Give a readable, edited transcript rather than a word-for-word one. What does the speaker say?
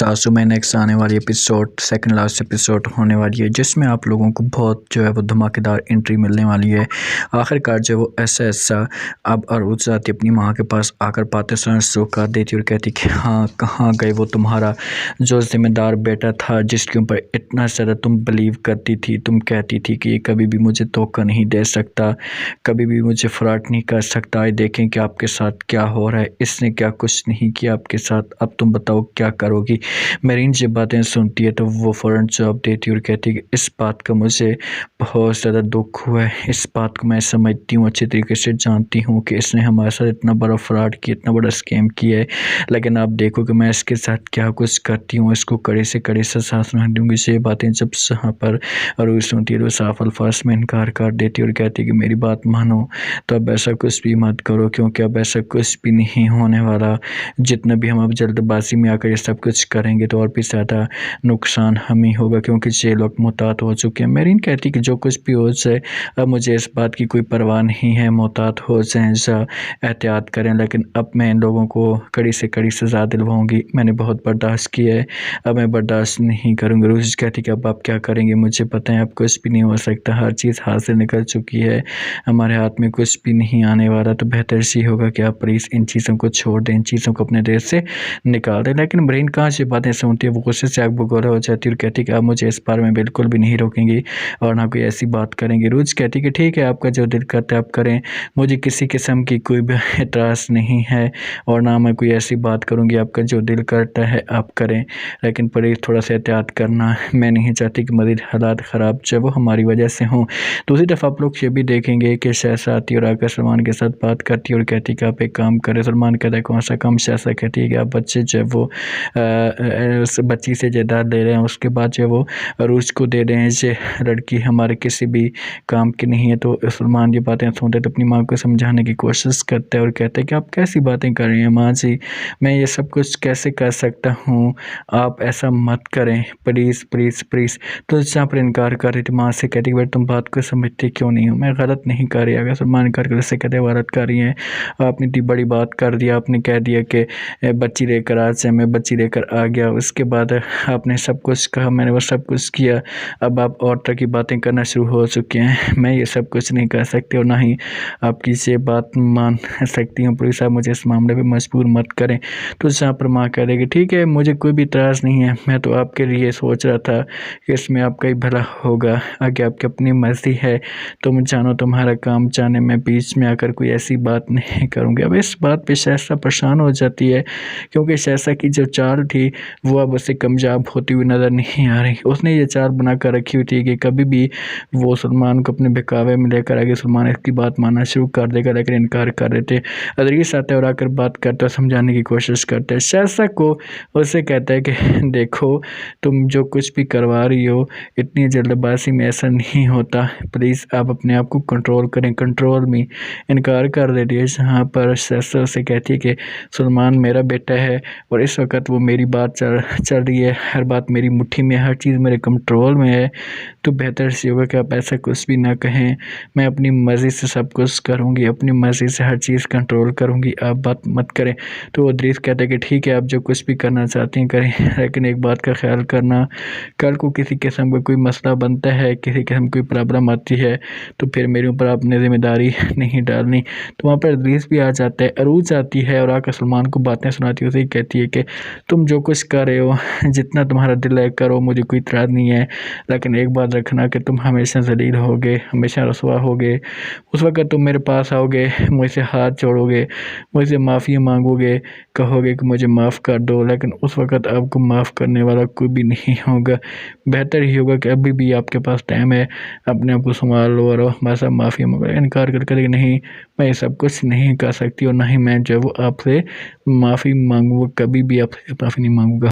تاسو میں نیکسٹ آنے والی ایپیسوڈ سیکنڈ لاسٹ ایپیسوڈ ہونے والی ہے، جس میں آپ لوگوں کو بہت جو ہے وہ دھماکے دار انٹری ملنے والی ہے۔ آخر کار جو وہ ایسا اب عروج ذاتی اپنی ماں کے پاس آ کر پاکستان شروع کر دیتی اور کہتی کہ ہاں کہاں گئے وہ تمہارا جو ذمہ دار بیٹا تھا، جس کے اوپر اتنا زیادہ تم بلیو کرتی تھی، تم کہتی تھی کہ یہ کبھی بھی مجھے دھوکہ نہیں دے سکتا، کبھی بھی مجھے فراڈ نہیں کر سکتا، دیکھیں کہ آپ کے ساتھ کیا ہو رہا ہے، اس نے کیا کچھ نہیں کیا آپ کے ساتھ، اب تم بتاؤ کیا کرو گی۔ میرین جب باتیں سنتی ہے تو وہ فوراً جواب دیتی اور کہتی ہے کہ اس بات کا مجھے بہت زیادہ دکھ ہوا ہے، اس بات کو میں سمجھتی ہوں، اچھی طریقے سے جانتی ہوں کہ اس نے ہمارے ساتھ اتنا بڑا فراڈ کیا، اتنا بڑا اسکیم کیا ہے، لیکن آپ دیکھو کہ میں اس کے ساتھ کیا کچھ کرتی ہوں، اس کو کڑی سے کڑی سزا سنا دوں گی۔ یہ باتیں جب یہاں پر عروج سنتی ہے تو صاف الفاظ میں انکار کر دیتی اور کہتی ہے کہ میری بات مانو، تو اب ایسا کچھ بھی مت کرو، کیونکہ اب ایسا کچھ بھی نہیں ہونے والا، جتنا بھی ہم اب جلد بازی میں آ کر یہ سب کچھ کریں گے تو اور بھی زیادہ نقصان ہمیں ہوگا، کیونکہ یہ لوگ محتاط ہو چکے ہیں۔ میرین کہتی کہ جو کچھ بھی ہو جائے اب مجھے اس بات کی کوئی پرواہ نہیں ہے، محتاط ہو جائیں، احتیاط کریں، لیکن اب میں ان لوگوں کو کڑی سے کڑی سزا دلواؤں گی، میں نے بہت برداشت کیا ہے، اب میں برداشت نہیں کروں گی۔ روز کہتی کہ اب آپ کیا کریں گے مجھے پتہ ہے، اب کچھ بھی نہیں ہو سکتا، ہر چیز ہاتھ سے نکل چکی ہے، ہمارے ہاتھ میں کچھ بھی نہیں آنے والا، تو بہتر یہ ہوگا کہ آپ پلیز ان چیزوں کو چھوڑ دیں، ان چیزوں کو اپنے دل سے نکال دیں۔ لیکن میرین کہاں سے باتیں سنتی ہے، وہ غصے سے آگ بگولا ہو جاتی اور کہتی کہ آپ مجھے اس بارے میں بالکل بھی نہیں روکیں گی اور نہ کوئی ایسی بات کریں گے۔ روز کہتی کہ ٹھیک ہے، آپ کا جو دل کرتا ہے آپ کریں، مجھے کسی قسم کی کوئی بھی اعتراض نہیں ہے اور نہ میں کوئی ایسی بات کروں گی، آپ کا جو دل کرتا ہے آپ کریں، لیکن پلیز تھوڑا سا احتیاط کرنا، میں نہیں چاہتی کہ مزید حالات خراب جو وہ ہماری وجہ سے ہوں۔ دوسری طرف آپ لوگ یہ بھی دیکھیں گے کہ شہزاد آتی اور آ کر سلمان کے ساتھ بات کرتی اور کہتی کہ آپ ایک کام کریں۔ سلمان کہتا ہے کون سا کام؟ شہزاد کہتی ہے کہ آپ بچے جو ہے وہ اس بچی سے جائیداد لے رہے ہیں، اس کے بعد جو وہ عروج کو دے دیں، یہ لڑکی ہمارے کسی بھی کام کی نہیں ہے۔ تو سلمان یہ باتیں سنتے تو اپنی ماں کو سمجھانے کی کوشش کرتے اور کہتے ہیں کہ آپ کیسی باتیں کر رہی ہیں ماں جی، میں یہ سب کچھ کیسے کر سکتا ہوں، آپ ایسا مت کریں پلیز پلیز پلیز۔ تو جہاں پر انکار کر رہی تھی ماں سے، کہتی کہ بیٹا تم بات کو سمجھتے کیوں نہیں ہو، میں غلط نہیں کر رہی، اگر سلمان انکار کر سے کہتے غلط کر رہی ہیں، آپ نے اتنی بڑی بات کر دیا، آپ نے کہہ دیا کہ بچی لے کر آ جائے، میں بچی لے کر آ گیا، اس کے بعد آپ نے سب کچھ کہا، میں نے وہ سب کچھ کیا، اب آپ اور طرح کی باتیں کرنا شروع ہو چکے ہیں، میں یہ سب کچھ نہیں کر سکتی اور نہ ہی آپ کی یہ بات مان سکتی ہوں، پلیز آپ مجھے اس معاملے میں مجبور مت کریں۔ تو جہاں پر ماں کہہ دے گی ٹھیک ہے، مجھے کوئی بھی اعتراض نہیں ہے، میں تو آپ کے لیے سوچ رہا تھا کہ اس میں آپ کا ہی بھلا ہوگا، آگے آپ کی اپنی مرضی ہے، تم جانو تمہارا کام جانے، میں بیچ میں آ کر کوئی ایسی بات نہیں کروں گی۔ اب اس بات پہ شہزاد پریشان ہو جاتی ہے، کیونکہ شہزاد کی جو چال تھی وہ اب اسے کامیاب ہوتی ہوئی نظر نہیں آ رہی، اس نے یہ چال بنا کر رکھی ہوئی تھی کہ کبھی بھی وہ سلمان کو اپنے بہکاوے میں لے کر آگے، سلمان اس کی بات ماننا شروع کر دے گا، لیکن انکار کر دیتے۔ ادریس آتا ہے اور آ کر بات کرتا ہے، سمجھانے کی کوشش کرتا ہے شہزاد کو، اسے کہتا ہے کہ دیکھو تم جو کچھ بھی کروا رہی ہو اتنی جلد بازی میں ایسا نہیں ہوتا، پلیز آپ اپنے آپ کو کنٹرول کریں، کنٹرول میں انکار کر دیتی ہے۔ جہاں پر شہزاد سے کہتی ہے کہ سلمان میرا بیٹا ہے اور اس وقت وہ میری بات چل رہی ہے، ہر بات میری مٹھی میں، ہر چیز میرے کنٹرول میں ہے، تو بہتر سی ہوگا کہ آپ ایسا کچھ بھی نہ کہیں، میں اپنی مرضی سے سب کچھ کروں گی، اپنی مرضی سے ہر چیز کنٹرول کروں گی، آپ بات مت کریں۔ تو ادریس کہتا ہے کہ ٹھیک ہے، آپ جو کچھ بھی کرنا چاہتے ہیں کریں، لیکن ایک بات کا خیال کرنا، کل کو کسی قسم کا کوئی مسئلہ بنتا ہے، کسی قسم کوئی پرابلم آتی ہے تو پھر میرے اوپر آپ نے ذمہ داری نہیں ڈالنی۔ تو وہاں پر ادریس بھی آ جاتا ہے، عروج آتی ہے اور آ کر سلمان کو باتیں سناتی ہے، اسے کہتی ہے کہ تم جو کچھ کر رہے ہو، جتنا تمہارا دل ہے کرو، مجھے کوئی اعتراض نہیں ہے، لیکن ایک بات رکھنا کہ تم ہمیشہ ذلیل ہوگے، ہمیشہ رسوا ہوگے، اس وقت تم میرے پاس آؤ گے، مجھ سے ہاتھ جوڑو گے، مجھ سے معافی مانگو گے، کہو گے کہ مجھے معاف کر دو، لیکن اس وقت آپ کو معاف کرنے والا کوئی بھی نہیں ہوگا، بہتر ہی ہوگا کہ ابھی بھی آپ کے پاس ٹائم ہے، اپنے آپ کو سنبھال لو اور بس آپ معافی مانگو۔ انکار کر کہ نہیں، میں یہ سب کچھ نہیں کر سکتی اور نہ ہی میں جو وہ آپ سے معافی مانگوں گا، کبھی بھی آپ سے معافی نہیں مانگوں گا۔